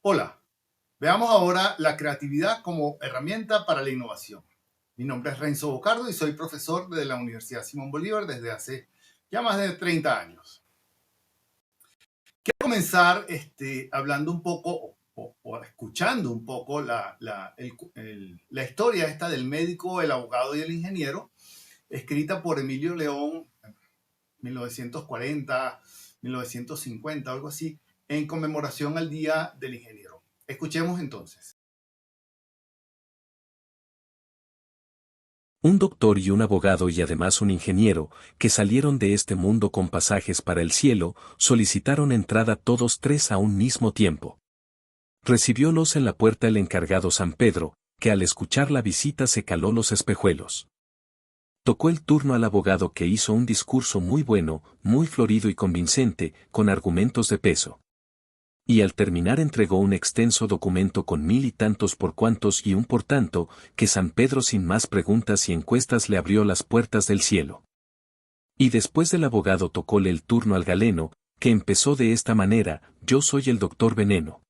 Hola, veamos ahora la creatividad como herramienta para la innovación. Mi nombre es Renzo Bocardo y soy profesor de la Universidad Simón Bolívar desde hace ya más de 30 años. Quiero comenzar hablando un poco o escuchando un poco la historia esta del médico, el abogado y el ingeniero, escrita por Emilio León en 1940, 1950, algo así, en conmemoración al Día del Ingeniero. Escuchemos entonces. Un doctor y un abogado y además un ingeniero, que salieron de este mundo con pasajes para el cielo, solicitaron entrada todos tres a un mismo tiempo. Recibiólos en la puerta el encargado San Pedro, que al escuchar la visita se caló los espejuelos. Tocó el turno al abogado que hizo un discurso muy bueno, muy florido y convincente, con argumentos de peso. Y al terminar entregó un extenso documento con 1000 y tantos por cuantos y un por tanto, que San Pedro sin más preguntas y encuestas le abrió las puertas del cielo. Y después del abogado tocóle el turno al galeno, que empezó de esta manera: yo soy el doctor Veneno.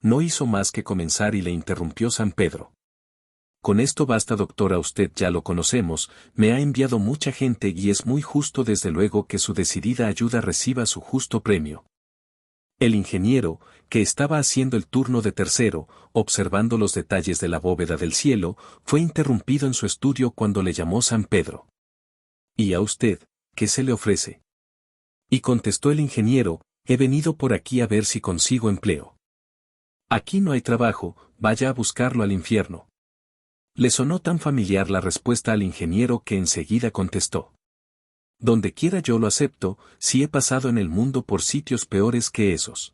No hizo más que comenzar y le interrumpió San Pedro. Con esto basta, doctora, usted ya lo conocemos, me ha enviado mucha gente y es muy justo desde luego que su decidida ayuda reciba su justo premio. El ingeniero, que estaba haciendo el turno de tercero, observando los detalles de la bóveda del cielo, fue interrumpido en su estudio cuando le llamó San Pedro. ¿Y a usted, qué se le ofrece? Y contestó el ingeniero: he venido por aquí a ver si consigo empleo. Aquí no hay trabajo, vaya a buscarlo al infierno. Le sonó tan familiar la respuesta al ingeniero que enseguida contestó: donde quiera yo lo acepto, si he pasado en el mundo por sitios peores que esos.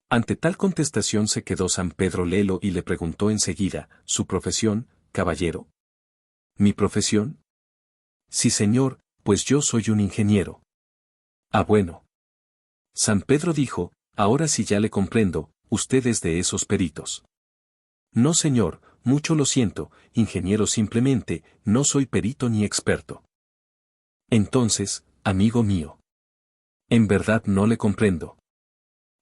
Ante tal contestación se quedó San Pedro lelo y le preguntó enseguida: ¿su profesión, caballero? ¿Mi profesión? Sí, señor, pues yo soy un ingeniero. Ah, bueno. San Pedro dijo: ahora sí ya le comprendo, usted es de esos peritos. No, señor, mucho lo siento, ingeniero simplemente, no soy perito ni experto. Entonces, amigo mío, en verdad no le comprendo.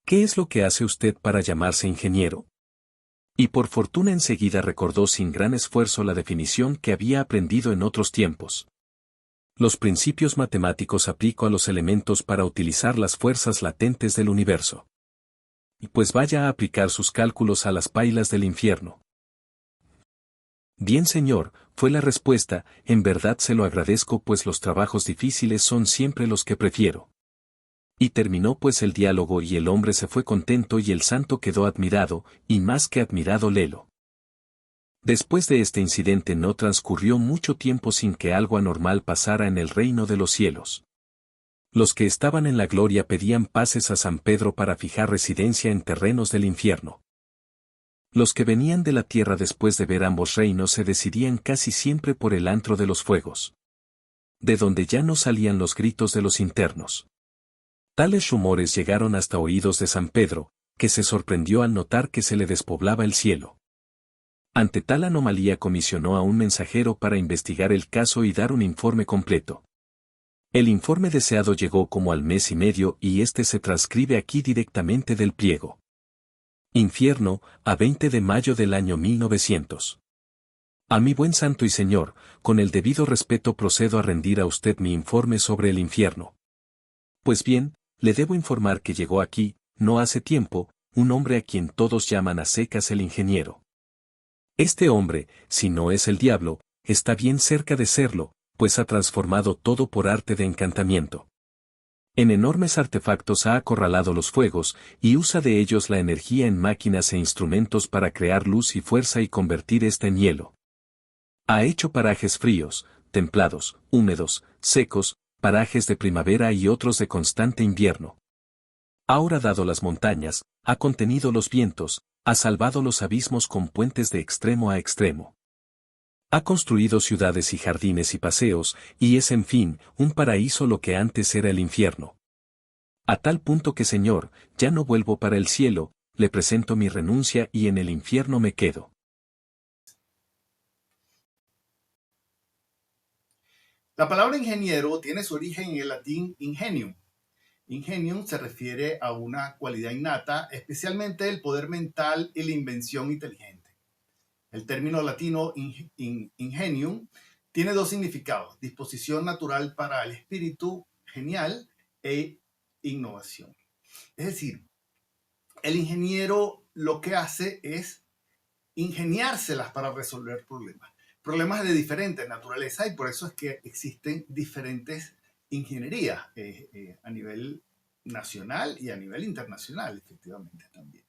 ¿Qué es lo que hace usted para llamarse ingeniero? Y por fortuna enseguida recordó sin gran esfuerzo la definición que había aprendido en otros tiempos. Los principios matemáticos aplico a los elementos para utilizar las fuerzas latentes del universo. Y pues vaya a aplicar sus cálculos a las pailas del infierno. Bien, señor, fue la respuesta, en verdad se lo agradezco, pues los trabajos difíciles son siempre los que prefiero. Y terminó pues el diálogo y el hombre se fue contento y el santo quedó admirado, y más que admirado lelo. Después de este incidente no transcurrió mucho tiempo sin que algo anormal pasara en el reino de los cielos. Los que estaban en la gloria pedían pases a San Pedro para fijar residencia en terrenos del infierno. Los que venían de la tierra después de ver ambos reinos se decidían casi siempre por el antro de los fuegos, de donde ya no salían los gritos de los internos. Tales rumores llegaron hasta oídos de San Pedro, que se sorprendió al notar que se le despoblaba el cielo. Ante tal anomalía comisionó a un mensajero para investigar el caso y dar un informe completo. El informe deseado llegó como al mes y medio y este se transcribe aquí directamente del pliego. Infierno, a 20 de mayo del año 1900. A mi buen santo y señor, con el debido respeto procedo a rendir a usted mi informe sobre el infierno. Pues bien, le debo informar que llegó aquí, no hace tiempo, un hombre a quien todos llaman a secas el ingeniero. Este hombre, si no es el diablo, está bien cerca de serlo, pues ha transformado todo por arte de encantamiento. En enormes artefactos ha acorralado los fuegos, y usa de ellos la energía en máquinas e instrumentos para crear luz y fuerza y convertir esta en hielo. Ha hecho parajes fríos, templados, húmedos, secos, parajes de primavera y otros de constante invierno. Ha horadado las montañas, ha contenido los vientos, ha salvado los abismos con puentes de extremo a extremo. Ha construido ciudades y jardines y paseos, y es en fin, un paraíso lo que antes era el infierno. A tal punto que, señor, ya no vuelvo para el cielo, le presento mi renuncia y en el infierno me quedo. La palabra ingeniero tiene su origen en el latín ingenium, Ingenium se refiere a una cualidad innata, especialmente el poder mental y la invención inteligente. El término latino ingenium tiene dos significados: disposición natural para el espíritu genial e innovación. Es decir, el ingeniero lo que hace es ingeniárselas para resolver problemas de diferente naturaleza, y por eso es que existen diferentes ingenierías a nivel nacional y a nivel internacional, efectivamente también.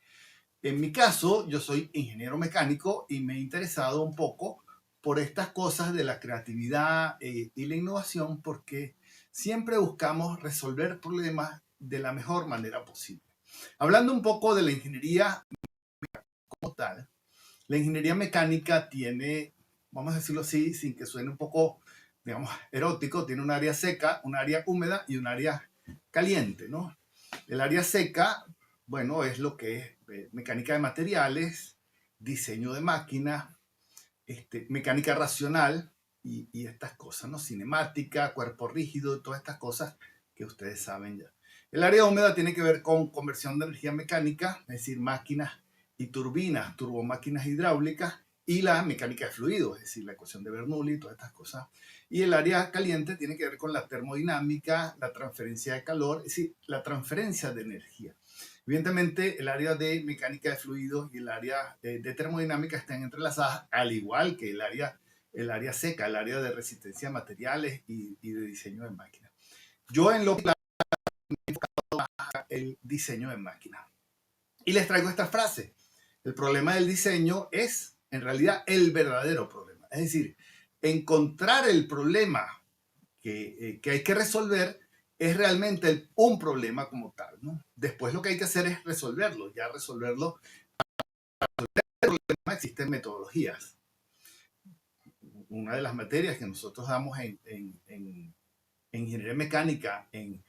En mi caso, yo soy ingeniero mecánico y me he interesado un poco por estas cosas de la creatividad y la innovación, porque siempre buscamos resolver problemas de la mejor manera posible. Hablando un poco de la ingeniería como tal, la ingeniería mecánica tiene, vamos a decirlo así, sin que suene un poco, digamos, erótico, tiene un área seca, un área húmeda y un área caliente, ¿no? El área seca, bueno, es lo que es mecánica de materiales, diseño de máquinas, mecánica racional y estas cosas, ¿no? Cinemática, cuerpo rígido, todas estas cosas que ustedes saben ya. El área húmeda tiene que ver con conversión de energía mecánica, es decir, máquinas y turbinas, turbomáquinas hidráulicas, y la mecánica de fluidos, es decir, la ecuación de Bernoulli y todas estas cosas. Y el área caliente tiene que ver con la termodinámica, la transferencia de calor, es decir, la transferencia de energía. Evidentemente, el área de mecánica de fluidos y el área de termodinámica están entrelazadas, al igual que el área seca, el área de resistencia a materiales y de diseño de máquinas. Yo en lo que he enfocado el diseño de máquinas. Y les traigo esta frase: el problema del diseño es, en realidad, el verdadero problema. Es decir, encontrar el problema que hay que resolver es realmente un problema como tal, ¿no? Después lo que hay que hacer es resolverlo. Ya resolverlo, para resolver el problema existen metodologías. Una de las materias que nosotros damos en ingeniería mecánica en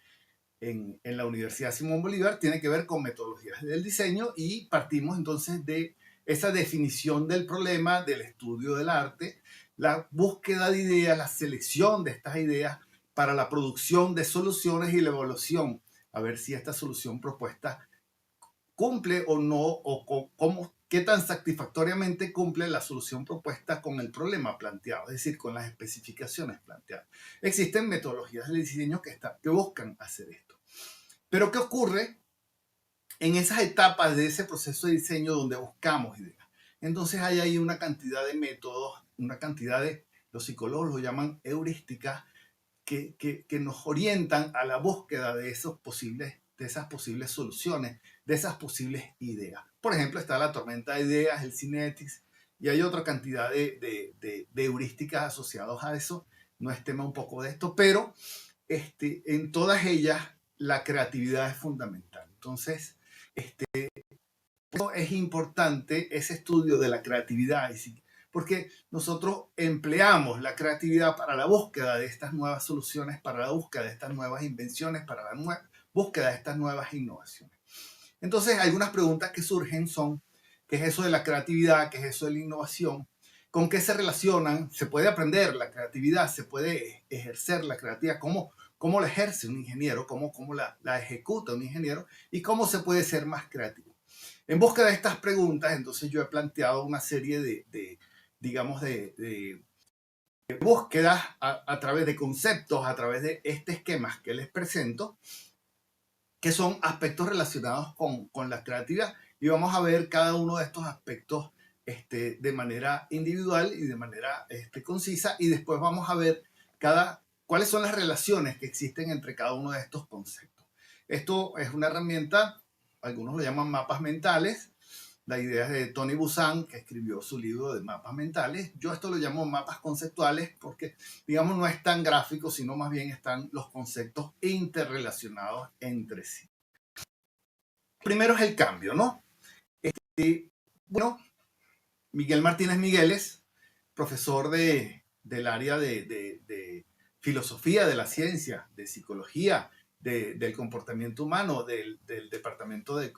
la Universidad Simón Bolívar tiene que ver con metodologías del diseño, y partimos entonces de esa definición del problema, del estudio del arte, la búsqueda de ideas, la selección de estas ideas para la producción de soluciones y la evaluación, a ver si esta solución propuesta cumple o no, o cómo, qué tan satisfactoriamente cumple la solución propuesta con el problema planteado, es decir, con las especificaciones planteadas. Existen metodologías de diseño que buscan hacer esto. Pero ¿qué ocurre en esas etapas de ese proceso de diseño donde buscamos ideas? Entonces hay ahí una cantidad de métodos, una cantidad de, los psicólogos lo llaman heurísticas, que nos orientan a la búsqueda de esas posibles soluciones, de esas posibles ideas. Por ejemplo, está la tormenta de ideas, el Cinetics, y hay otra cantidad de heurísticas asociadas a eso. No es tema un poco de esto, pero en todas ellas la creatividad es fundamental. Entonces, es importante ese estudio de la creatividad, porque nosotros empleamos la creatividad para la búsqueda de estas nuevas soluciones, para la búsqueda de estas nuevas invenciones, para la búsqueda de estas nuevas innovaciones. Entonces, algunas preguntas que surgen son: ¿qué es eso de la creatividad? ¿Qué es eso de la innovación? ¿Con qué se relacionan? ¿Se puede aprender la creatividad? ¿Se puede ejercer la creatividad? ¿Cómo la ejerce un ingeniero? ¿Cómo la ejecuta un ingeniero? ¿Y cómo se puede ser más creativo? En busca de estas preguntas, entonces yo he planteado una serie de búsquedas a través de conceptos, a través de esquemas que les presento, que son aspectos relacionados con la creatividad. Y vamos a ver cada uno de estos aspectos de manera individual y de manera concisa, y después vamos a ver cuáles son las relaciones que existen entre cada uno de estos conceptos. Esto es una herramienta, algunos lo llaman mapas mentales. La idea es de Tony Buzan, que escribió su libro de mapas mentales. Yo esto lo llamo mapas conceptuales porque, digamos, no es tan gráfico, sino más bien están los conceptos interrelacionados entre sí. Primero es el cambio, ¿no? Bueno, Miguel Martínez Migueles, profesor del área de filosofía de la ciencia, de psicología, del comportamiento humano, del departamento de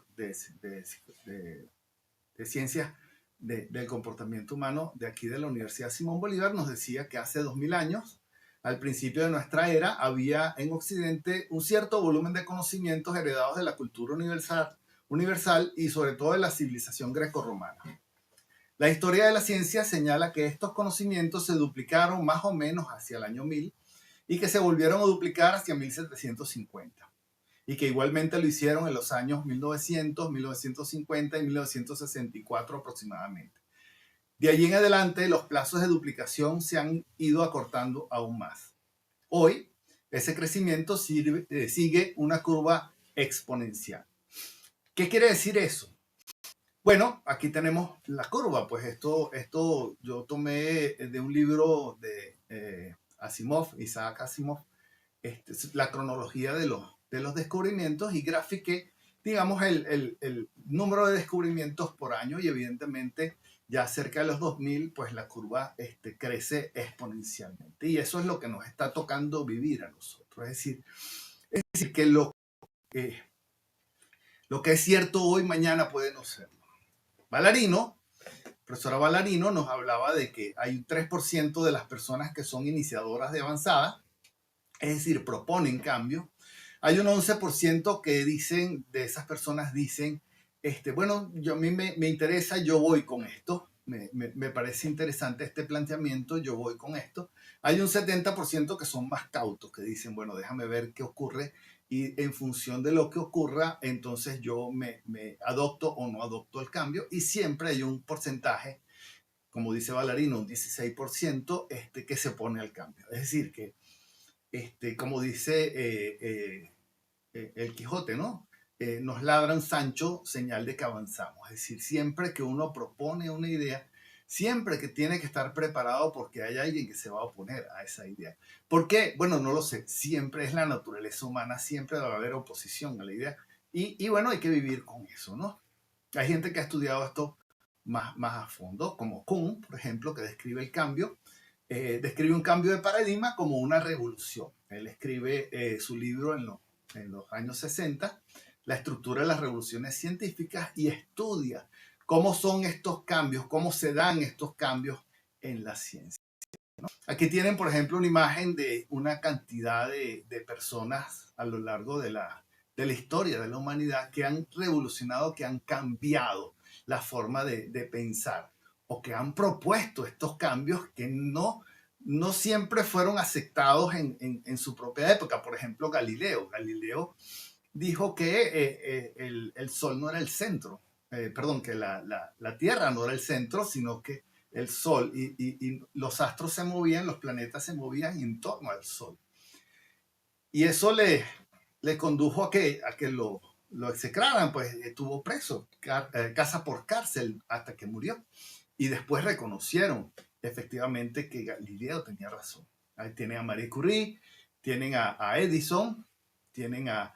ciencias del comportamiento humano de aquí de la Universidad Simón Bolívar, nos decía que hace 2000 años al principio de nuestra era, había en Occidente un cierto volumen de conocimientos heredados de la cultura universal y sobre todo de la civilización grecorromana. La historia de la ciencia señala que estos conocimientos se duplicaron más o menos hacia el año 1000 y que se volvieron a duplicar hacia 1750 y que igualmente lo hicieron en los años 1900, 1950 y 1964 aproximadamente. De allí en adelante, los plazos de duplicación se han ido acortando aún más. Hoy, ese crecimiento sigue una curva exponencial. ¿Qué quiere decir eso? Bueno, aquí tenemos la curva. Pues esto yo tomé de un libro de Asimov, Isaac Asimov, la cronología de los descubrimientos y grafiqué, digamos, el número de descubrimientos por año y evidentemente ya cerca de los 2000, pues la curva crece exponencialmente. Y eso es lo que nos está tocando vivir a nosotros. Es decir que lo que es cierto hoy, mañana puede no serlo. Profesora Ballarino nos hablaba de que hay un 3% de las personas que son iniciadoras de avanzada, es decir, proponen cambio. Hay un 11% que dicen, de esas personas dicen, bueno, a mí me interesa, yo voy con esto, me parece interesante este planteamiento, yo voy con esto. Hay un 70% que son más cautos, que dicen, bueno, déjame ver qué ocurre y en función de lo que ocurra, entonces yo me adopto o no adopto el cambio. Y siempre hay un porcentaje, como dice Ballarino, un 16%, que se opone al cambio. Es decir, que como dice el Quijote, ¿no? Nos ladran Sancho, señal de que avanzamos. Es decir, siempre que uno propone una idea, siempre que tiene que estar preparado porque hay alguien que se va a oponer a esa idea. ¿Por qué? Bueno, no lo sé. Siempre es la naturaleza humana, siempre va a haber oposición a la idea. Y bueno, hay que vivir con eso, ¿no? Hay gente que ha estudiado esto más a fondo, como Kuhn, por ejemplo, que describe el cambio. Describe un cambio de paradigma como una revolución. Él escribe su libro en los años 60, La estructura de las revoluciones científicas, y estudia cómo son estos cambios, cómo se dan estos cambios en la ciencia, ¿no? Aquí tienen, por ejemplo, una imagen de una cantidad de personas a lo largo de la historia de la humanidad que han revolucionado, que han cambiado la forma de pensar o que han propuesto estos cambios que no siempre fueron aceptados en su propia época. Por ejemplo, Galileo dijo que el Sol no era el centro, perdón, que la Tierra no era el centro, sino que el Sol y los astros se movían, los planetas se movían en torno al Sol. Y eso le condujo a que lo execraran, pues estuvo preso, casa por cárcel, hasta que murió. Y después reconocieron efectivamente que Galileo tenía razón. Ahí tienen a Marie Curie, tienen a Edison, tienen a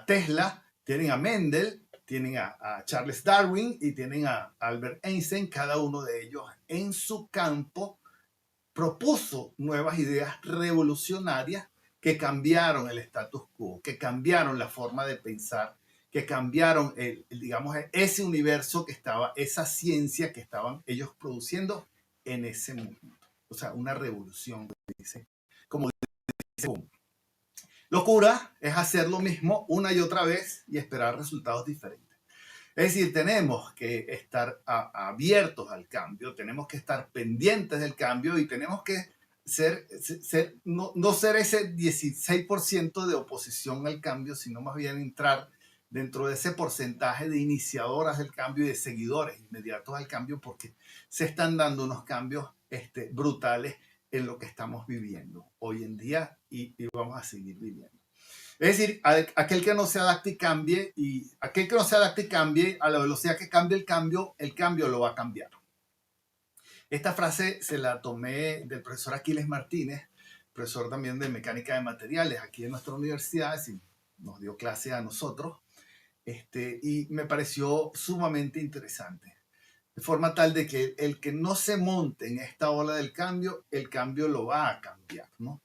Tesla, tienen a Mendel, tienen a Charles Darwin y tienen a Albert Einstein. Cada uno de ellos en su campo propuso nuevas ideas revolucionarias que cambiaron el status quo, que cambiaron la forma de pensar, que cambiaron, digamos, ese universo que estaba, esa ciencia que estaban ellos produciendo en ese momento. O sea, una revolución, como dice. Locura es hacer lo mismo una y otra vez y esperar resultados diferentes. Es decir, tenemos que estar abiertos al cambio, tenemos que estar pendientes del cambio y tenemos que no ser ese 16% de oposición al cambio, sino más bien entrar dentro de ese porcentaje de iniciadoras del cambio y de seguidores inmediatos al cambio, porque se están dando unos cambios brutales en lo que estamos viviendo hoy en día y vamos a seguir viviendo. Es decir, aquel que no se adapte y cambie, y aquel que no se adapte y cambie a la velocidad que cambie el cambio lo va a cambiar. Esta frase se la tomé del profesor Aquiles Martínez, profesor también de mecánica de materiales aquí en nuestra universidad, y nos dio clase a nosotros, y me pareció sumamente interesante. De forma tal de que el que no se monte en esta ola del cambio, el cambio lo va a cambiar, ¿no?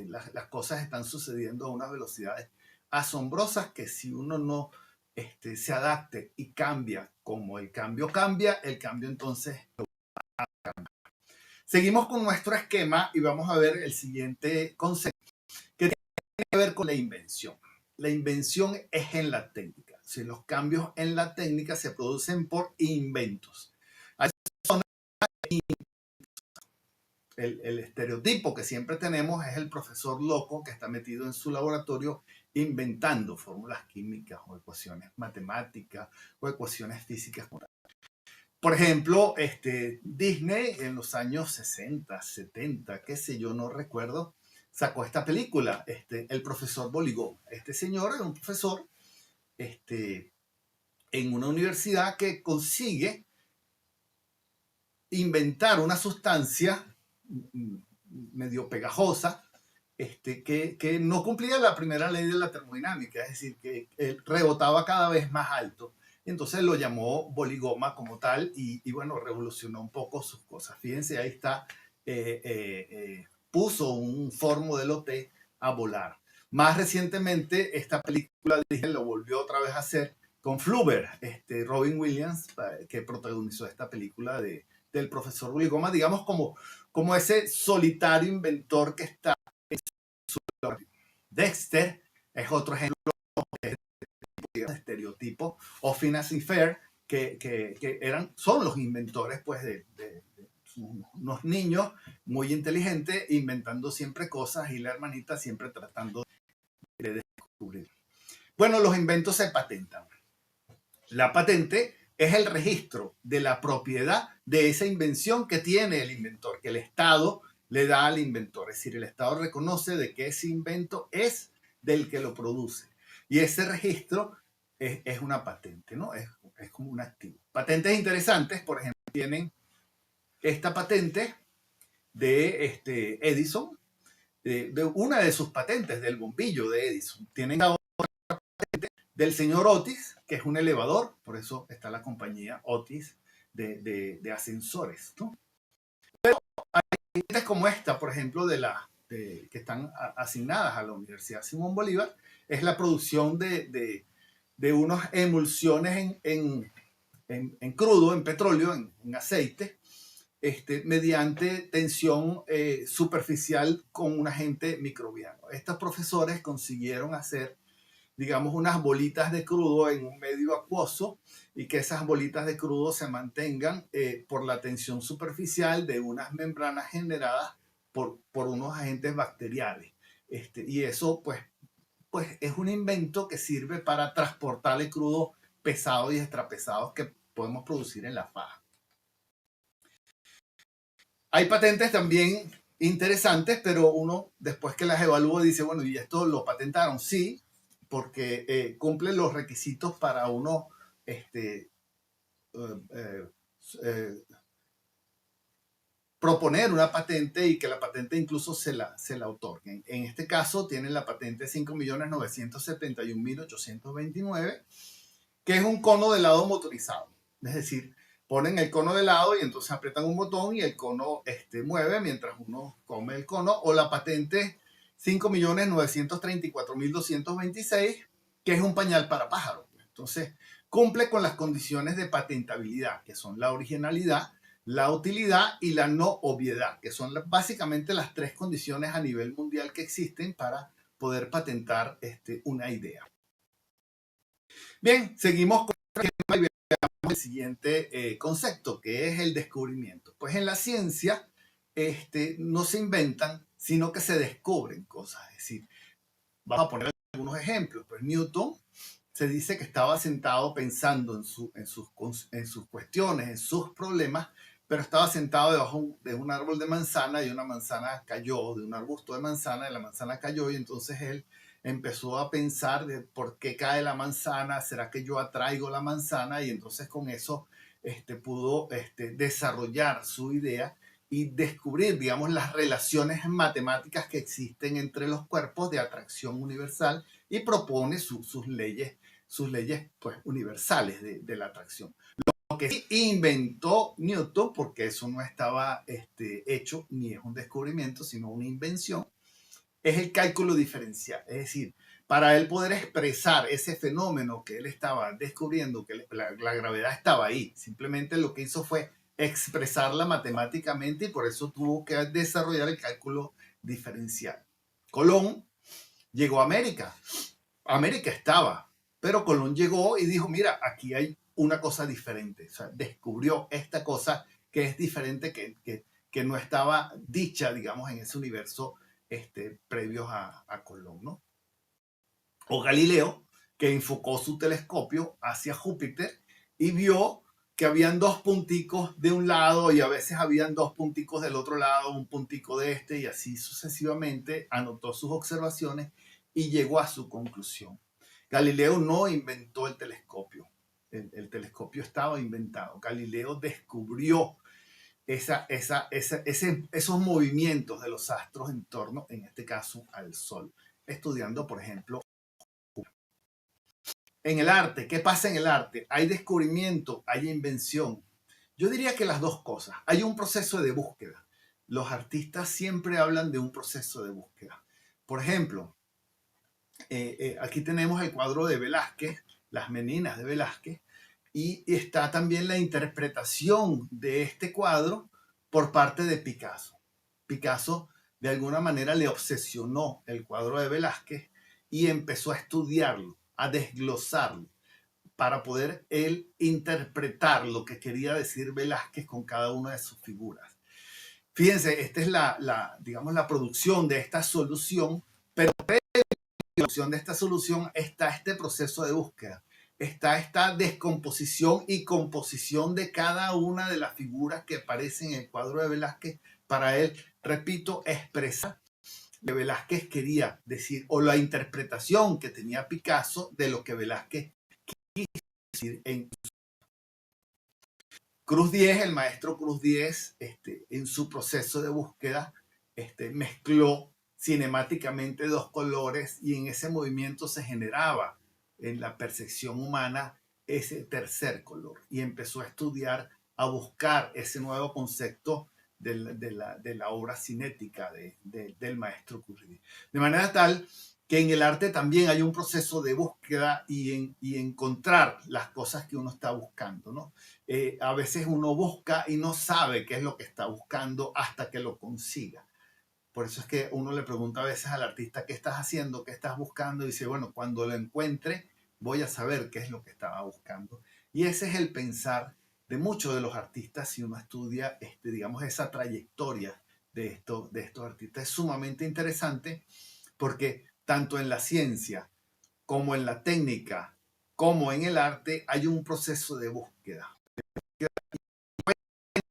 Las cosas están sucediendo a unas velocidades asombrosas que si uno no se adapte y cambia como el cambio cambia, el cambio entonces lo va a cambiar. Seguimos con nuestro esquema y vamos a ver el siguiente concepto que tiene que ver con la invención. La invención es en la técnica. Si los cambios en la técnica se producen por inventos. El estereotipo que siempre tenemos es el profesor loco que está metido en su laboratorio inventando fórmulas químicas o ecuaciones matemáticas o ecuaciones físicas. Por ejemplo, Disney en los años 60, 70, qué sé yo, no recuerdo, sacó esta película, El profesor Boligó. Este señor es un profesor en una universidad que consigue inventar una sustancia medio pegajosa que no cumplía la primera ley de la termodinámica, es decir, que rebotaba cada vez más alto. Entonces lo llamó boligoma como tal y bueno, revolucionó un poco sus cosas. Fíjense, ahí está, puso un Ford Modelo T a volar. Más recientemente, esta película lo volvió otra vez a hacer con Flubber, Robin Williams, que protagonizó esta película del profesor Boligoma, digamos como ese solitario inventor que está en su laboratorio. Dexter es otro ejemplo de estereotipo, o Phineas y Ferb, que son los inventores pues, de unos niños muy inteligentes inventando siempre cosas y la hermanita siempre tratando de descubrir. Bueno, los inventos se patentan. La patente es el registro de la propiedad de esa invención que tiene el inventor, que el Estado le da al inventor. Es decir, el Estado reconoce de que ese invento es del que lo produce. Y ese registro es una patente, ¿no? Es como un activo. Patentes interesantes, por ejemplo, tienen esta patente de Edison, de una de sus patentes, del bombillo de Edison. Tienen la otra patente del señor Otis, que es un elevador, por eso está la compañía Otis de ascensores, ¿no? Pero hay patentes como esta, por ejemplo, que están asignadas a la Universidad Simón Bolívar, es la producción de unas emulsiones en crudo, en petróleo, en aceite, mediante tensión superficial con un agente microbiano. Estos profesores consiguieron hacer, digamos, unas bolitas de crudo en un medio acuoso y que esas bolitas de crudo se mantengan por la tensión superficial de unas membranas generadas por unos agentes bacteriales. Y eso, pues es un invento que sirve para transportar el crudo pesado y extrapesados que podemos producir en la faja. Hay patentes también interesantes, pero uno después que las evalúa dice, bueno, ¿y esto lo patentaron? Sí, porque cumplen los requisitos para uno proponer una patente y que la patente incluso se la otorguen. En este caso tienen la patente 5.971.829, que es un cono de helado motorizado. Es decir, ponen el cono de helado y entonces aprietan un botón y el cono mueve mientras uno come el cono. O la patente 5.934.226, que es un pañal para pájaros. Entonces, cumple con las condiciones de patentabilidad, que son la originalidad, la utilidad y la no obviedad, que son básicamente las tres condiciones a nivel mundial que existen para poder patentar una idea. Bien, seguimos con el siguiente concepto, que es el descubrimiento. Pues en la ciencia no se inventan, sino que se descubren cosas. Es decir, vamos a poner algunos ejemplos. Pues Newton se dice que estaba sentado pensando en sus cuestiones, en sus problemas, pero estaba sentado debajo de un árbol de manzana y una manzana cayó, de un arbusto de manzana, y la manzana cayó y entonces él empezó a pensar de por qué cae la manzana, será que yo atraigo la manzana, y entonces con eso pudo desarrollar su idea y descubrir, digamos, las relaciones matemáticas que existen entre los cuerpos de atracción universal y propone sus leyes pues, universales de la atracción. Lo que sí inventó Newton, porque eso no estaba hecho ni es un descubrimiento, sino una invención, es el cálculo diferencial. Es decir, para él poder expresar ese fenómeno que él estaba descubriendo, que la gravedad estaba ahí, simplemente lo que hizo fue expresarla matemáticamente y por eso tuvo que desarrollar el cálculo diferencial. Colón llegó a América. América estaba, pero Colón llegó y dijo, mira, aquí hay una cosa diferente. O sea, descubrió esta cosa que es diferente, que no estaba dicha, digamos, en ese universo previo a Colón, ¿no? O Galileo, que enfocó su telescopio hacia Júpiter y vio que habían dos punticos de un lado y a veces habían dos punticos del otro lado, un puntico de este y así sucesivamente, anotó sus observaciones y llegó a su conclusión. Galileo no inventó el telescopio, el telescopio estaba inventado. Galileo descubrió esos movimientos de los astros en torno, en este caso, al Sol, estudiando, por ejemplo, en el arte. ¿Qué pasa en el arte? Hay descubrimiento, hay invención. Yo diría que las dos cosas. Hay un proceso de búsqueda. Los artistas siempre hablan de un proceso de búsqueda. Por ejemplo, aquí tenemos el cuadro de Velázquez, Las Meninas de Velázquez, y está también la interpretación de este cuadro por parte de Picasso. Picasso de alguna manera le obsesionó el cuadro de Velázquez y empezó a estudiarlo, a desglosarlo, para poder él interpretar lo que quería decir Velázquez con cada una de sus figuras. Fíjense, esta es digamos, la producción de esta solución, pero previo a la producción de esta solución está este proceso de búsqueda, está esta descomposición y composición de cada una de las figuras que aparecen en el cuadro de Velázquez para él, repito, expresar lo que Velázquez quería decir o la interpretación que tenía Picasso de lo que Velázquez quiso decir en Cruz Diez, el maestro Cruz Diez, en su proceso de búsqueda, mezcló cinemáticamente dos colores y en ese movimiento se generaba en la percepción humana ese tercer color y empezó a estudiar, a buscar ese nuevo concepto de la obra cinética del maestro Cruz Diez. De manera tal que en el arte también hay un proceso de búsqueda y encontrar las cosas que uno está buscando, ¿no? A veces uno busca y no sabe qué es lo que está buscando hasta que lo consiga. Por eso es que uno le pregunta a veces al artista, ¿qué estás haciendo? ¿Qué estás buscando? Y dice, bueno, cuando lo encuentre voy a saber qué es lo que estaba buscando. Y ese es el pensar de muchos de los artistas si uno estudia, digamos, esa trayectoria de estos artistas. Es sumamente interesante porque tanto en la ciencia como en la técnica, como en el arte, hay un proceso de búsqueda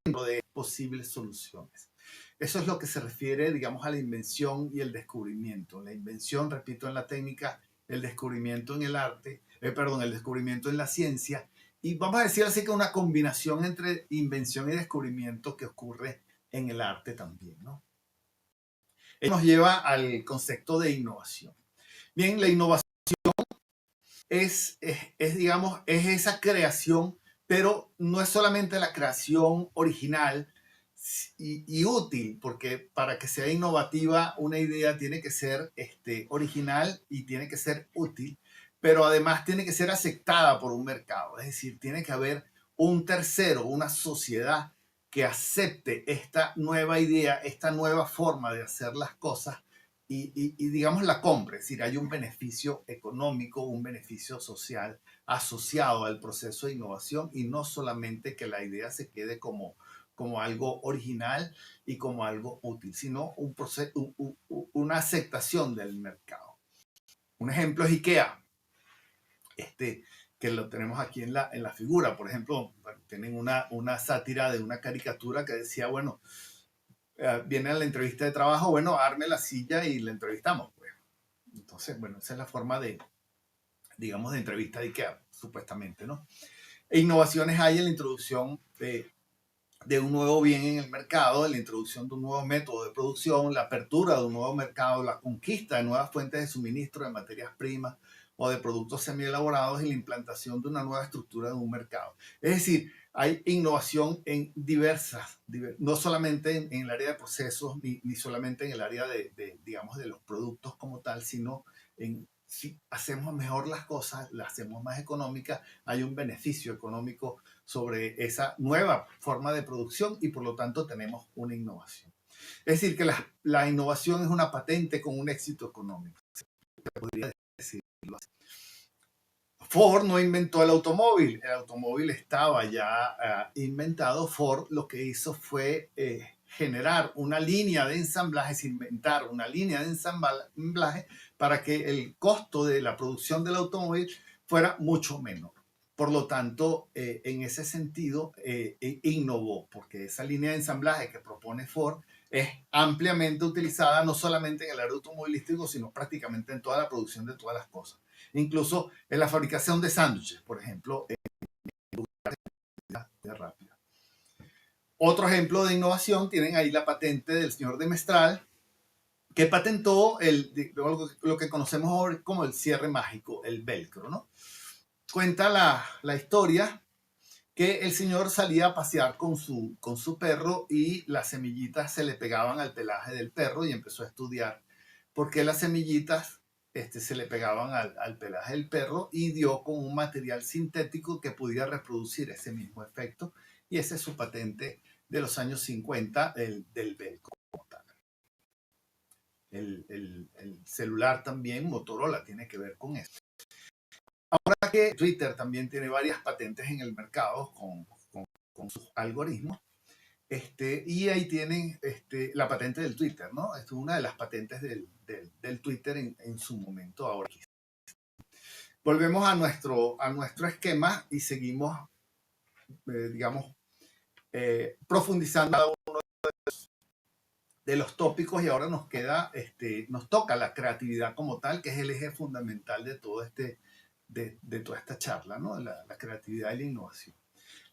de posibles soluciones. Eso es lo que se refiere, digamos, a la invención y el descubrimiento. La invención, repito, en la técnica, el descubrimiento en el arte, el descubrimiento en la ciencia, y vamos a decir así que una combinación entre invención y descubrimiento que ocurre en el arte también, ¿no? Esto nos lleva al concepto de innovación. Bien, la innovación digamos, es esa creación, pero no es solamente la creación original y útil, porque para que sea innovativa una idea tiene que ser original y tiene que ser útil, pero además tiene que ser aceptada por un mercado, es decir, tiene que haber un tercero, una sociedad que acepte esta nueva idea, esta nueva forma de hacer las cosas digamos la compra, es decir, hay un beneficio económico, un beneficio social asociado al proceso de innovación y no solamente que la idea se quede como algo original y como algo útil, sino una aceptación del mercado. Un ejemplo es IKEA, que lo tenemos aquí en la figura. Por ejemplo, bueno, tienen una sátira de una caricatura que decía, bueno, viene a la entrevista de trabajo, bueno, arme la silla y la entrevistamos. Pues. Entonces, bueno, esa es la forma digamos, de entrevista de IKEA, supuestamente, ¿no? E innovaciones hay en la introducción de un nuevo bien en el mercado, en la introducción de un nuevo método de producción, la apertura de un nuevo mercado, la conquista de nuevas fuentes de suministro de materias primas o de productos semielaborados y la implantación de una nueva estructura de un mercado. Es decir, hay innovación en no solamente en el área de procesos, ni solamente en el área digamos, de los productos como tal, sino en si hacemos mejor las cosas, las hacemos más económicas, hay un beneficio económico sobre esa nueva forma de producción y por lo tanto tenemos una innovación. Es decir, que la innovación es una patente con un éxito económico. Se podría decirlo así. Ford no inventó el automóvil estaba ya inventado. Ford lo que hizo fue generar una línea de ensamblaje, inventar una línea de ensamblaje para que el costo de la producción del automóvil fuera mucho menor. Por lo tanto, en ese sentido, innovó, porque esa línea de ensamblaje que propone Ford es ampliamente utilizada no solamente en el área automovilístico, sino prácticamente en toda la producción de todas las cosas. Incluso en la fabricación de sándwiches, por ejemplo, de rápida. Otro ejemplo de innovación, tienen ahí la patente del señor de Mestral, que patentó lo que conocemos ahora como el cierre mágico, el velcro, ¿no? Cuenta la historia que el señor salía a pasear con su perro y las semillitas se le pegaban al pelaje del perro y empezó a estudiar por qué las semillitas se le pegaban al pelaje del perro y dio con un material sintético que pudiera reproducir ese mismo efecto, y esa es su patente de los años 50 del velcro. El celular también, Motorola, tiene que ver con esto. Ahora que Twitter también tiene varias patentes en el mercado con sus algoritmos, y ahí tienen la patente del Twitter, ¿no? Esta es una de las patentes del Twitter en su momento ahora. Volvemos a nuestro esquema y seguimos, digamos, profundizando cada uno de los tópicos, y ahora nos toca la creatividad como tal, que es el eje fundamental de todo de toda esta charla, ¿no? La creatividad y la innovación.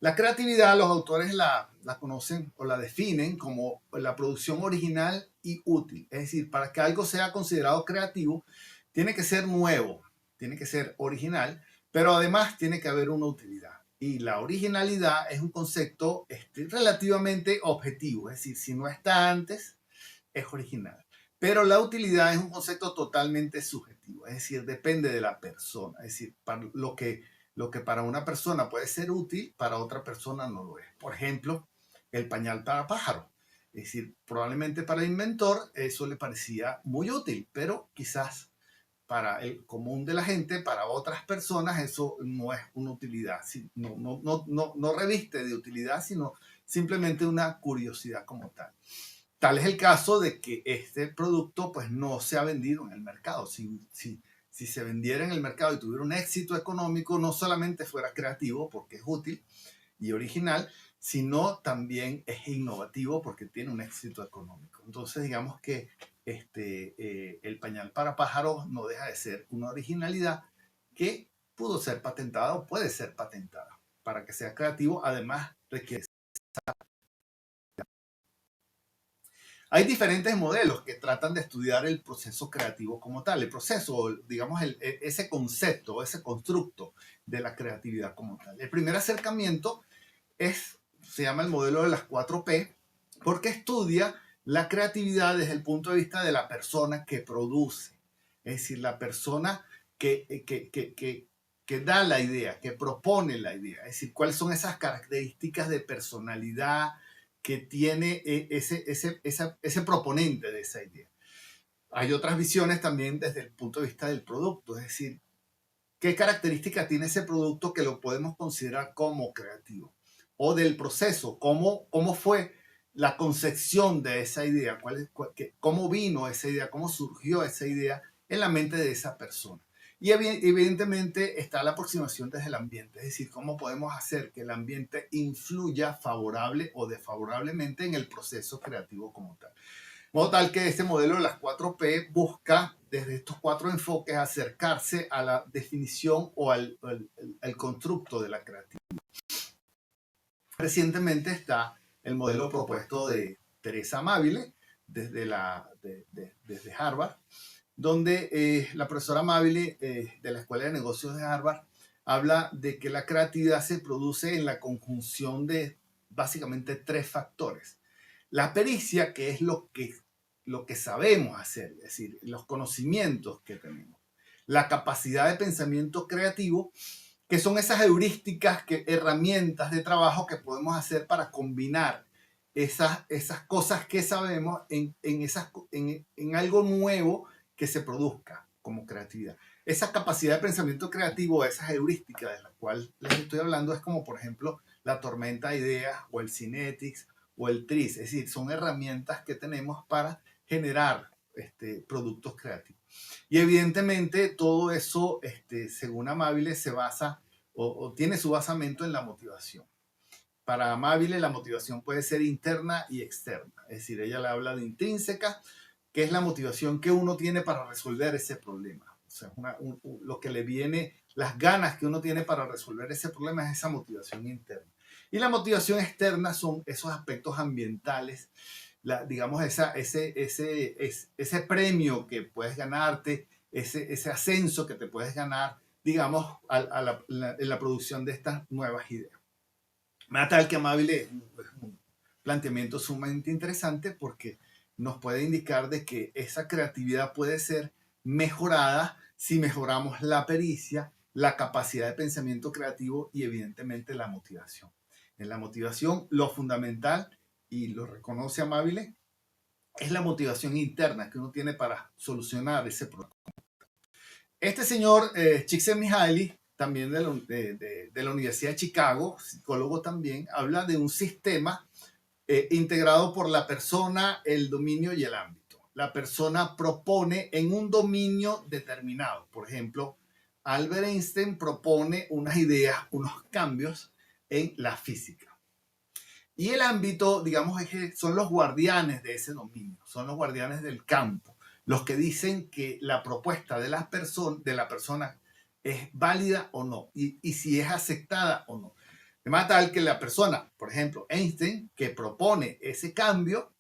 La creatividad, los autores la conocen o la definen como la producción original y útil. Es decir, para que algo sea considerado creativo, tiene que ser nuevo, tiene que ser original, pero además tiene que haber una utilidad. Y la originalidad es un concepto relativamente objetivo. Es decir, si no está antes, es original. Pero la utilidad es un concepto totalmente subjetivo. Es decir, depende de la persona. Es decir, para lo que para una persona puede ser útil, para otra persona no lo es. Por ejemplo, el pañal para pájaros. Es decir, probablemente para el inventor eso le parecía muy útil, pero quizás para el común de la gente, para otras personas, eso no es una utilidad. No reviste de utilidad, sino simplemente una curiosidad como tal. Tal es el caso de que este producto pues no se ha vendido en el mercado. Si se vendiera en el mercado y tuviera un éxito económico, no solamente fuera creativo porque es útil y original, sino también es innovativo porque tiene un éxito económico. Entonces, digamos que el pañal para pájaros no deja de ser una originalidad que pudo ser patentada o puede ser patentada. Para que sea creativo, además requiere. Hay diferentes modelos que tratan de estudiar el proceso creativo como tal, el proceso, digamos, ese concepto, ese constructo de la creatividad como tal. El primer acercamiento se llama el modelo de las 4P, porque estudia la creatividad desde el punto de vista de la persona que produce, es decir, la persona que da la idea, que propone la idea, es decir, cuáles son esas características de personalidad que tiene ese proponente de esa idea. Hay otras visiones también desde el punto de vista del producto, es decir, qué características tiene ese producto que lo podemos considerar como creativo, o del proceso, cómo fue la concepción de esa idea, cómo vino esa idea, cómo surgió esa idea en la mente de esa persona. Y evidentemente está la aproximación desde el ambiente, es decir, cómo podemos hacer que el ambiente influya favorable o desfavorablemente en el proceso creativo como tal. De modo tal que este modelo de las 4P busca desde estos 4 enfoques acercarse a la definición o al constructo de la creatividad. Recientemente está el modelo propuesto de Teresa Amabile desde Harvard, donde la profesora Amabile de la Escuela de Negocios de Harvard habla de que la creatividad se produce en la conjunción de básicamente 3 factores. La pericia, que es lo que sabemos hacer, es decir, los conocimientos que tenemos. La capacidad de pensamiento creativo que son esas heurísticas, herramientas de trabajo que podemos hacer para combinar esas cosas que sabemos en algo nuevo que se produzca como creatividad. Esa capacidad de pensamiento creativo, esas heurísticas de las cuales les estoy hablando, es como por ejemplo la tormenta de ideas o el Cinetics o el TRIZ. Es decir, son herramientas que tenemos para generar productos creativos. Y evidentemente todo eso, según Amabile, se basa o tiene su basamento en la motivación. Para Amabile la motivación puede ser interna y externa. Es decir, ella le habla de intrínseca, que es la motivación que uno tiene para resolver ese problema. O sea, lo que le viene, las ganas que uno tiene para resolver ese problema es esa motivación interna. Y la motivación externa son esos aspectos ambientales, digamos, ese premio que puedes ganarte, ese ascenso que te puedes ganar, digamos, en la producción de estas nuevas ideas. Tal que Amabile es un planteamiento sumamente interesante porque nos puede indicar de que esa creatividad puede ser mejorada si mejoramos la pericia, la capacidad de pensamiento creativo y evidentemente la motivación. En la motivación, lo fundamental, y lo reconoce Amabile, es la motivación interna que uno tiene para solucionar ese problema. Este señor Csikszentmihalyi, también de la Universidad de Chicago, psicólogo también, habla de un sistema integrado por la persona, el dominio y el ámbito. La persona propone en un dominio determinado. Por ejemplo, Albert Einstein propone unas ideas, unos cambios en la física. Y el ámbito, digamos, son los guardianes de ese dominio, son los guardianes del campo, los que dicen que la propuesta de la persona es válida o no, y si es aceptada o no. De manera tal que la persona, por ejemplo, Einstein, que propone ese cambio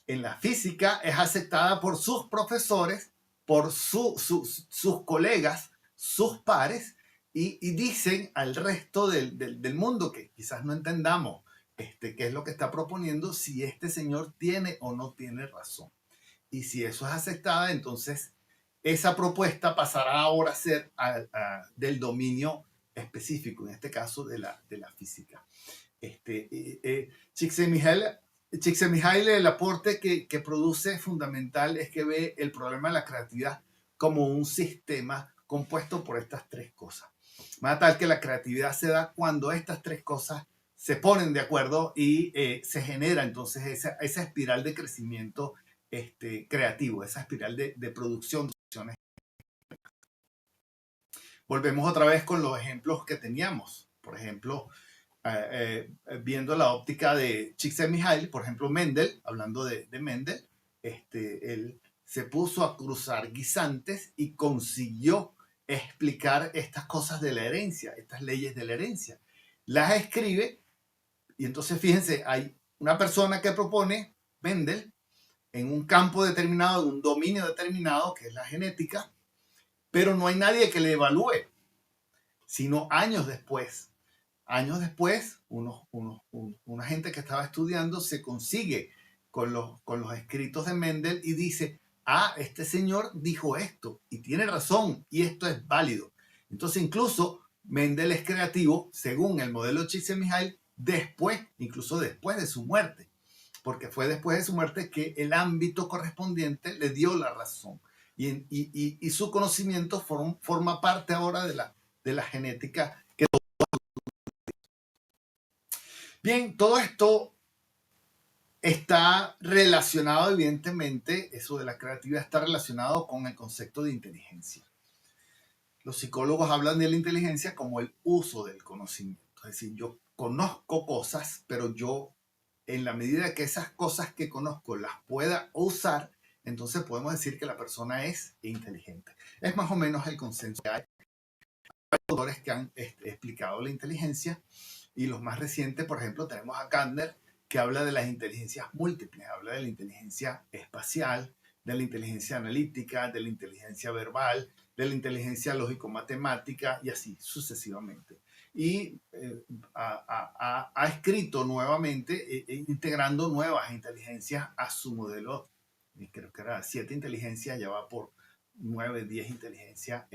en la física, es aceptada por sus profesores, por sus colegas, sus pares, y dicen al resto del mundo que quizás no entendamos qué es lo que está proponiendo, si este señor tiene o no tiene razón. Y si eso es aceptada, entonces esa propuesta pasará ahora a ser del dominio específico, en este caso de la física. Csikszentmihalyi, el aporte que produce fundamental es que ve el problema de la creatividad como un sistema compuesto por estas tres cosas. Más tal que la creatividad se da cuando estas tres cosas se ponen de acuerdo y se genera entonces esa espiral de crecimiento creativo, esa espiral de producción de soluciones. Volvemos otra vez con los ejemplos que teníamos. Por ejemplo, viendo la óptica de Csikszentmihalyi, por ejemplo, Mendel, hablando de Mendel, él se puso a cruzar guisantes y consiguió explicar estas cosas de la herencia, estas leyes de la herencia. Las escribe y entonces fíjense, hay una persona que propone, Mendel, en un campo determinado, en un dominio determinado, que es la genética, pero no hay nadie que le evalúe, sino años después. Años después, una gente que estaba estudiando se consigue con los escritos de Mendel y dice, este señor dijo esto y tiene razón y esto es válido. Entonces incluso Mendel es creativo, según el modelo Csikszentmihalyi, incluso después de su muerte, porque fue después de su muerte que el ámbito correspondiente le dio la razón. Y su conocimiento forma parte ahora de la genética. Bien, todo esto está relacionado, evidentemente, eso de la creatividad está relacionado con el concepto de inteligencia. Los psicólogos hablan de la inteligencia como el uso del conocimiento. Es decir, yo conozco cosas, pero yo, en la medida que esas cosas que conozco las pueda usar, entonces podemos decir que la persona es inteligente. Es más o menos el consenso que hay. Hay autores que han explicado la inteligencia y los más recientes, por ejemplo, tenemos a Gardner, que habla de las inteligencias múltiples, habla de la inteligencia espacial, de la inteligencia analítica, de la inteligencia verbal, de la inteligencia lógico-matemática y así sucesivamente. Y ha escrito nuevamente, integrando nuevas inteligencias a su modelo, creo que era 7 inteligencias, ya va por 9, 10 inteligencias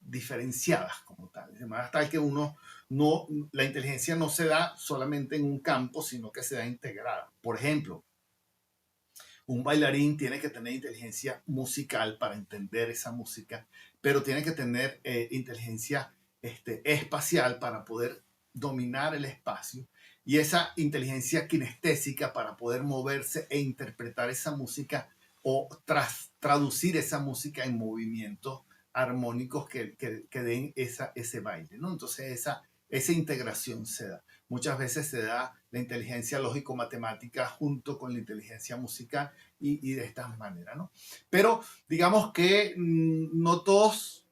diferenciadas como tal. De manera tal que la inteligencia no se da solamente en un campo, sino que se da integrada. Por ejemplo, un bailarín tiene que tener inteligencia musical para entender esa música, pero tiene que tener inteligencia espacial para poder dominar el espacio y esa inteligencia kinestésica para poder moverse e interpretar esa música o traducir esa música en movimientos armónicos que den ese baile, ¿no? Entonces esa integración se da. Muchas veces se da la inteligencia lógico-matemática junto con la inteligencia musical y de esta manera, ¿no? Pero digamos que no todos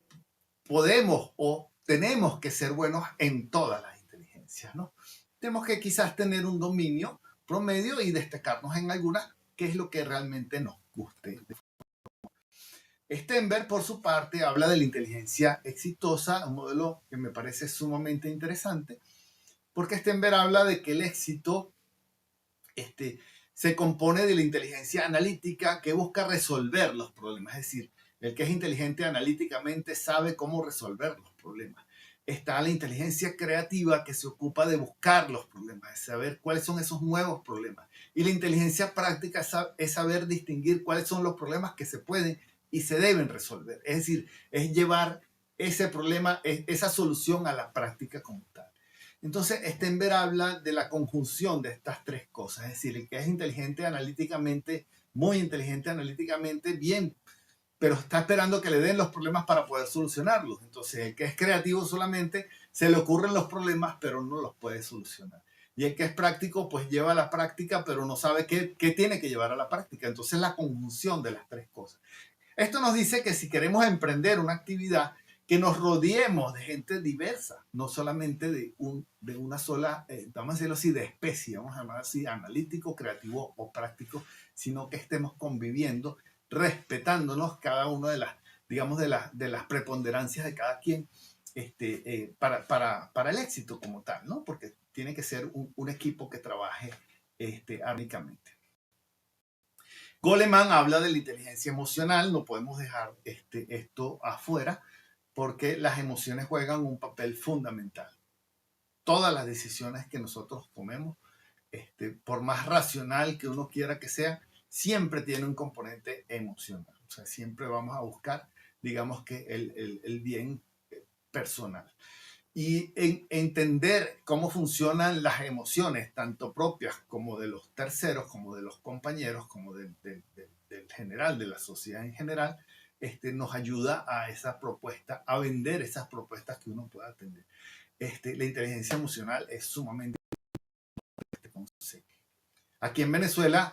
podemos o tenemos que ser buenos en todas las inteligencias, ¿no? Tenemos que quizás tener un dominio promedio y destacarnos en algunas, que es lo que realmente nos guste. Stenberg, por su parte, habla de la inteligencia exitosa, un modelo que me parece sumamente interesante, porque Stenberg habla de que el éxito se compone de la inteligencia analítica que busca resolver los problemas. Es decir, el que es inteligente analíticamente sabe cómo resolver los problemas. Está la inteligencia creativa que se ocupa de buscar los problemas, de saber cuáles son esos nuevos problemas. Y la inteligencia práctica es saber distinguir cuáles son los problemas que se pueden y se deben resolver. Es decir, es llevar ese problema, esa solución a la práctica como tal. Entonces, Stenberg habla de la conjunción de estas tres cosas, es decir, el que es inteligente analíticamente, muy inteligente analíticamente, bien, pero está esperando que le den los problemas para poder solucionarlos. Entonces, el que es creativo solamente se le ocurren los problemas, pero no los puede solucionar. Y el que es práctico, pues lleva a la práctica, pero no sabe qué tiene que llevar a la práctica. Entonces, la conjunción de las tres cosas. Esto nos dice que si queremos emprender una actividad, que nos rodeemos de gente diversa, no solamente de una sola, vamos a decirlo así, de especie, vamos a llamar así, analítico, creativo o práctico, sino que estemos conviviendo, respetándonos cada una de las, digamos, de las preponderancias de cada quien para el éxito como tal, ¿no? Porque tiene que ser un equipo que trabaje armónicamente. Goleman habla de la inteligencia emocional, no podemos dejar esto afuera, porque las emociones juegan un papel fundamental. Todas las decisiones que nosotros tomemos, por más racional que uno quiera que sea, siempre tiene un componente emocional. O sea, siempre vamos a buscar, digamos que el bien personal. Y entender cómo funcionan las emociones, tanto propias como de los terceros, como de los compañeros, como del general, de la sociedad en general, nos ayuda a esa propuesta, a vender esas propuestas que uno pueda atender. La inteligencia emocional es sumamente importante. Aquí en Venezuela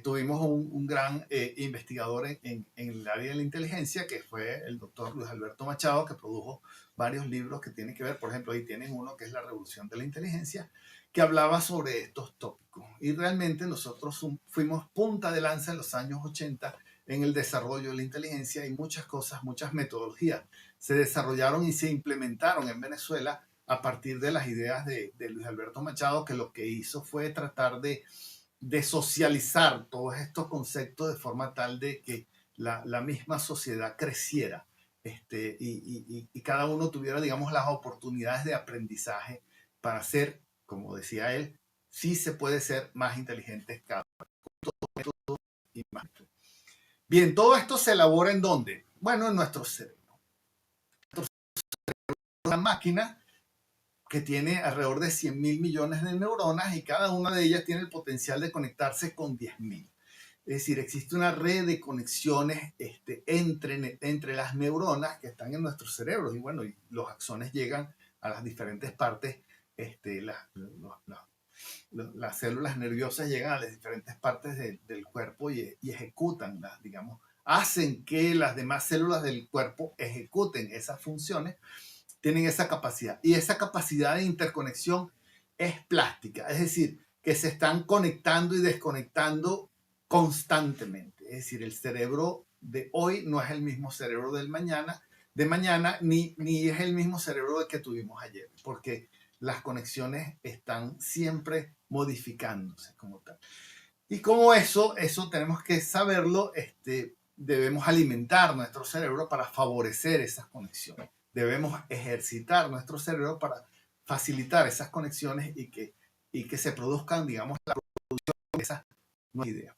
tuvimos un gran investigador en el área de la inteligencia, que fue el doctor Luis Alberto Machado, que produjo varios libros que tienen que ver, por ejemplo, ahí tienen uno que es La Revolución de la Inteligencia, que hablaba sobre estos tópicos. Y realmente nosotros fuimos punta de lanza en los años 80 en el desarrollo de la inteligencia y muchas cosas, muchas metodologías se desarrollaron y se implementaron en Venezuela a partir de las ideas de Luis Alberto Machado, que lo que hizo fue tratar de socializar todos estos conceptos de forma tal de que la misma sociedad creciera y cada uno tuviera, digamos, las oportunidades de aprendizaje para ser, como decía él, sí se puede ser más inteligentes cada uno y más. Bien, todo esto se elabora ¿en dónde? Bueno, en nuestro cerebro. Una máquina que tiene alrededor de 100.000 millones de neuronas y cada una de ellas tiene el potencial de conectarse con 10.000. Es decir, existe una red de conexiones entre las neuronas que están en nuestros cerebros y bueno, y los axones llegan a las diferentes partes, las células nerviosas llegan a las diferentes partes del cuerpo y ejecutan, digamos, hacen que las demás células del cuerpo ejecuten esas funciones, tienen esa capacidad. Y esa capacidad de interconexión es plástica, es decir, que se están conectando y desconectando constantemente. Es decir, el cerebro de hoy no es el mismo cerebro de mañana, ni es el mismo cerebro que tuvimos ayer, porque las conexiones están siempre modificándose como tal. Y como eso tenemos que saberlo, debemos alimentar nuestro cerebro para favorecer esas conexiones. debemos ejercitar nuestro cerebro para facilitar esas conexiones y que se produzcan, digamos, la producción de esas nuevas ideas.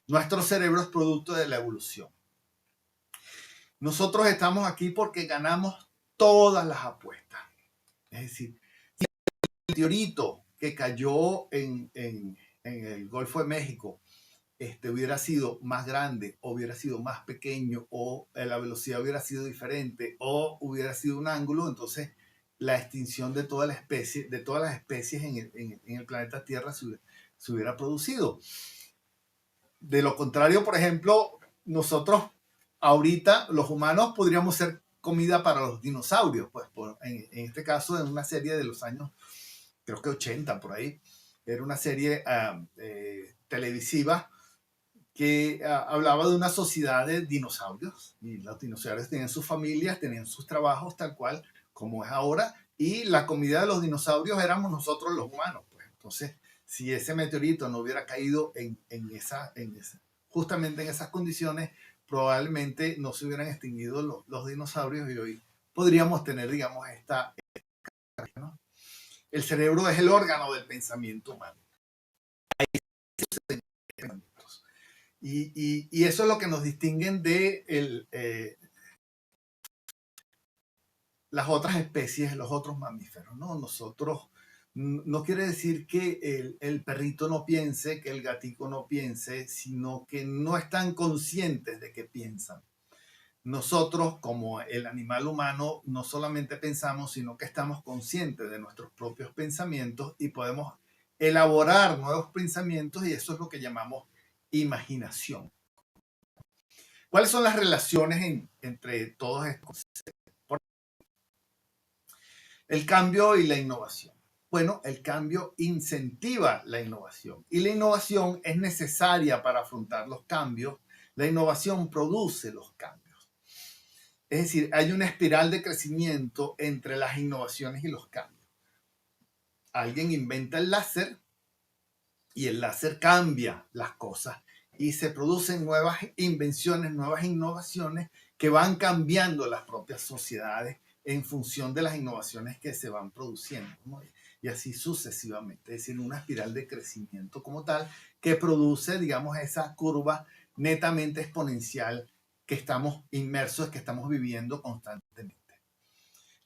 Nuestro cerebro es producto de la evolución. Nosotros estamos aquí porque ganamos todas las apuestas. Es decir, si el meteorito que cayó en el Golfo de México hubiera sido más grande, o hubiera sido más pequeño, o la velocidad hubiera sido diferente, o hubiera sido un ángulo, entonces la extinción de toda la especie, de todas las especies en el planeta Tierra se hubiera producido. De lo contrario, por ejemplo, nosotros ahorita, los humanos, podríamos ser comida para los dinosaurios, pues en este caso, en una serie de los años, creo que 80 por ahí, era una serie televisiva que hablaba de una sociedad de dinosaurios, y los dinosaurios tenían sus familias, tenían sus trabajos tal cual como es ahora, y la comida de los dinosaurios éramos nosotros los humanos. Pues. Entonces, si ese meteorito no hubiera caído justamente en esas condiciones, probablemente no se hubieran extinguido los dinosaurios y hoy podríamos tener, digamos, ¿no? El cerebro es el órgano del pensamiento humano. Y eso es lo que nos distinguen de las otras especies, los otros mamíferos, ¿no? Nosotros, no quiere decir que el perrito no piense, que el gatico no piense, sino que no están conscientes de que piensan. Nosotros, como el animal humano, no solamente pensamos, sino que estamos conscientes de nuestros propios pensamientos y podemos elaborar nuevos pensamientos, y eso es lo que llamamos imaginación. ¿Cuáles son las relaciones entre todos estos conceptos? El cambio y la innovación. Bueno, el cambio incentiva la innovación y la innovación es necesaria para afrontar los cambios. La innovación produce los cambios. Es decir, hay una espiral de crecimiento entre las innovaciones y los cambios. Alguien inventa el láser y el láser cambia las cosas y se producen nuevas invenciones, nuevas innovaciones que van cambiando las propias sociedades en función de las innovaciones que se van produciendo, ¿no? Y así sucesivamente, es decir, una espiral de crecimiento como tal que produce, digamos, esa curva netamente exponencial que estamos inmersos, que estamos viviendo constantemente.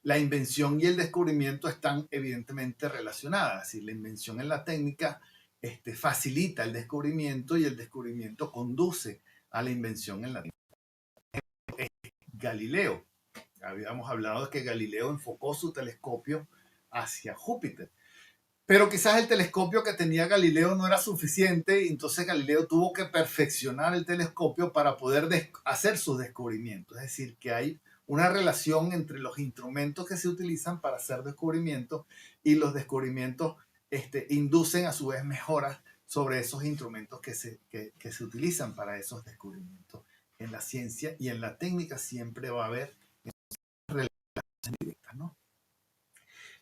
La invención y el descubrimiento están evidentemente relacionadas, es decir, la invención en la técnica facilita el descubrimiento y el descubrimiento conduce a la invención en la técnica. Galileo. Habíamos hablado de que Galileo enfocó su telescopio hacia Júpiter. Pero quizás el telescopio que tenía Galileo no era suficiente, y entonces Galileo tuvo que perfeccionar el telescopio para poder hacer sus descubrimientos. Es decir, que hay una relación entre los instrumentos que se utilizan para hacer descubrimientos y los descubrimientos inducen a su vez mejoras sobre esos instrumentos que se utilizan para esos descubrimientos. En la ciencia y en la técnica siempre va a haber relaciones directas, ¿no?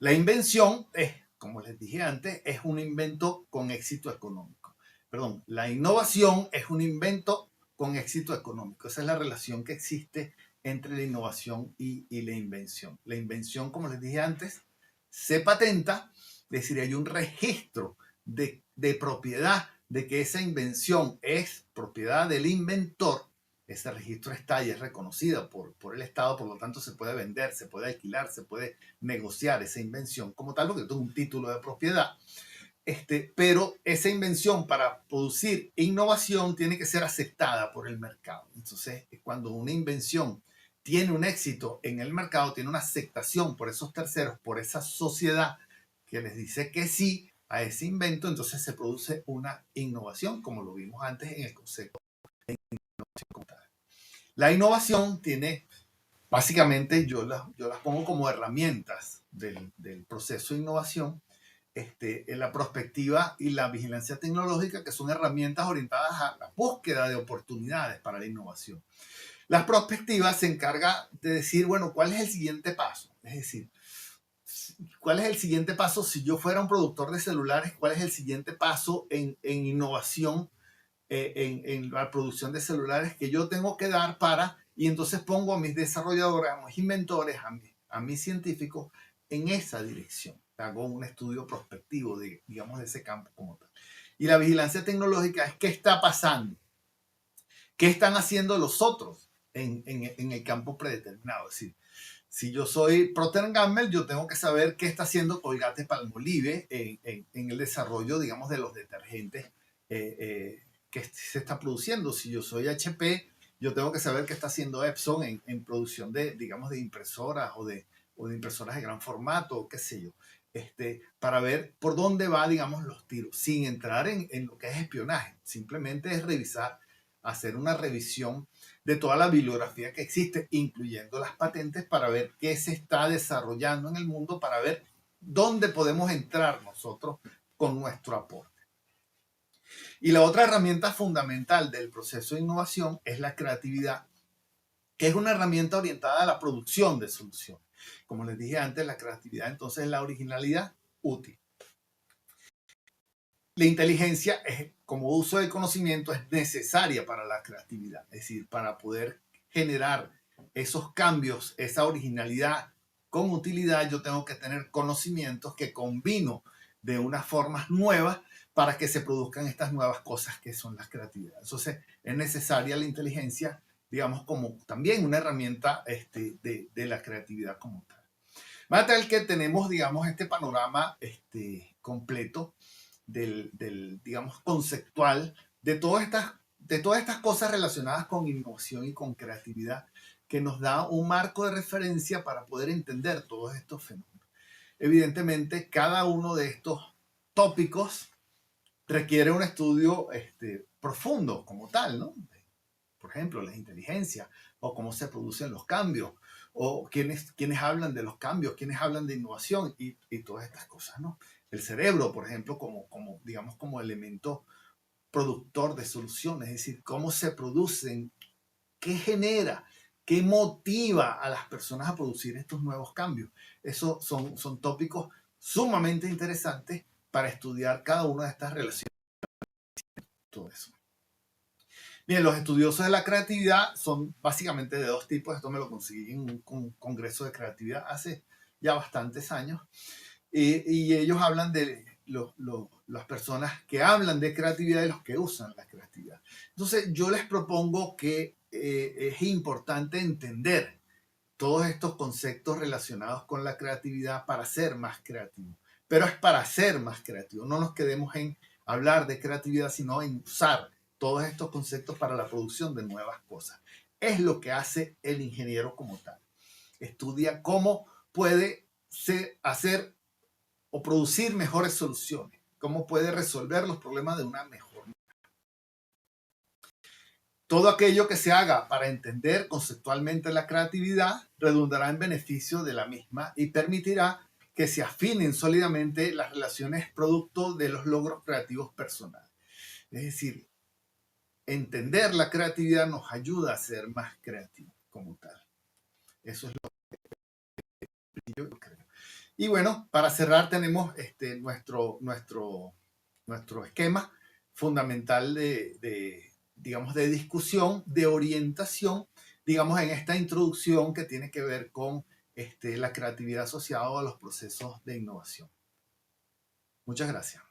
La invención es, como les dije antes, es un invento con éxito económico. Perdón, la innovación es un invento con éxito económico. Esa es la relación que existe entre la innovación y la invención. La invención, como les dije antes, se patenta, es decir, hay un registro de propiedad de que esa invención es propiedad del inventor. Ese registro está y es reconocido por el Estado, por lo tanto se puede vender, se puede alquilar, se puede negociar esa invención como tal, porque es un título de propiedad. Pero esa invención para producir innovación tiene que ser aceptada por el mercado. Entonces, cuando una invención tiene un éxito en el mercado, tiene una aceptación por esos terceros, por esa sociedad que les dice que sí a ese invento, entonces se produce una innovación, como lo vimos antes en el concepto de innovación como tal. La innovación tiene, básicamente, yo las pongo como herramientas del proceso de innovación, en la prospectiva y la vigilancia tecnológica, que son herramientas orientadas a la búsqueda de oportunidades para la innovación. La prospectiva se encarga de decir, bueno, ¿cuál es el siguiente paso? Es decir, ¿cuál es el siguiente paso si yo fuera un productor de celulares? ¿Cuál es el siguiente paso en innovación, en la producción de celulares que yo tengo que dar para, y entonces pongo a mis desarrolladores, a mis inventores, a mis científicos en esa dirección. Hago un estudio prospectivo de, digamos, de ese campo como tal. Y la vigilancia tecnológica es qué está pasando, qué están haciendo los otros en el campo predeterminado. Es decir, si yo soy Procter & Gamble, yo tengo que saber qué está haciendo Colgate-Palmolive en el desarrollo, digamos, de los detergentes que se está produciendo. Si yo soy HP, yo tengo que saber qué está haciendo Epson en producción de, digamos, de impresoras o de impresoras de gran formato, qué sé yo. Para ver por dónde va, digamos, los tiros, sin entrar en lo que es espionaje. Simplemente es revisar, hacer una revisión de toda la bibliografía que existe, incluyendo las patentes, para ver qué se está desarrollando en el mundo, para ver dónde podemos entrar nosotros con nuestro aporte. Y la otra herramienta fundamental del proceso de innovación es la creatividad, que es una herramienta orientada a la producción de soluciones. Como les dije antes, la creatividad entonces es la originalidad útil. La inteligencia, como uso del conocimiento, es necesaria para la creatividad, es decir, para poder generar esos cambios, esa originalidad con utilidad, yo tengo que tener conocimientos que combino de unas formas nuevas para que se produzcan estas nuevas cosas que son las creatividades. Entonces, es necesaria la inteligencia, digamos, como también una herramienta de la creatividad como tal. Más tal que tenemos, digamos, este panorama completo digamos, conceptual de todas estas cosas relacionadas con innovación y con creatividad, que nos da un marco de referencia para poder entender todos estos fenómenos. Evidentemente, cada uno de estos tópicos requiere un estudio profundo como tal, ¿no? Por ejemplo, la inteligencia, o cómo se producen los cambios, o quiénes hablan de los cambios, quiénes hablan de innovación y todas estas cosas, ¿no? El cerebro, por ejemplo, digamos, como elemento productor de soluciones, es decir, cómo se producen, qué genera, qué motiva a las personas a producir estos nuevos cambios. Esos son tópicos sumamente interesantes para estudiar cada una de estas relaciones. Todo eso. Bien, los estudiosos de la creatividad son básicamente de dos tipos. Esto me lo conseguí en un congreso de creatividad hace ya bastantes años. Y ellos hablan de las personas que hablan de creatividad y los que usan la creatividad. Entonces, yo les propongo que es importante entender todos estos conceptos relacionados con la creatividad para ser más creativos. Pero es para ser más creativos. No nos quedemos en hablar de creatividad, sino en usar todos estos conceptos para la producción de nuevas cosas. Es lo que hace el ingeniero como tal. Estudia cómo puede hacer o producir mejores soluciones, cómo puede resolver los problemas de una mejor manera. Todo aquello que se haga para entender conceptualmente la creatividad redundará en beneficio de la misma y permitirá que se afinen sólidamente las relaciones producto de los logros creativos personales. Es decir, entender la creatividad nos ayuda a ser más creativos como tal. Eso es lo que yo creo. Y bueno, para cerrar tenemos nuestro esquema fundamental digamos, de discusión, de orientación, digamos, en esta introducción que tiene que ver con la creatividad asociada a los procesos de innovación. Muchas gracias.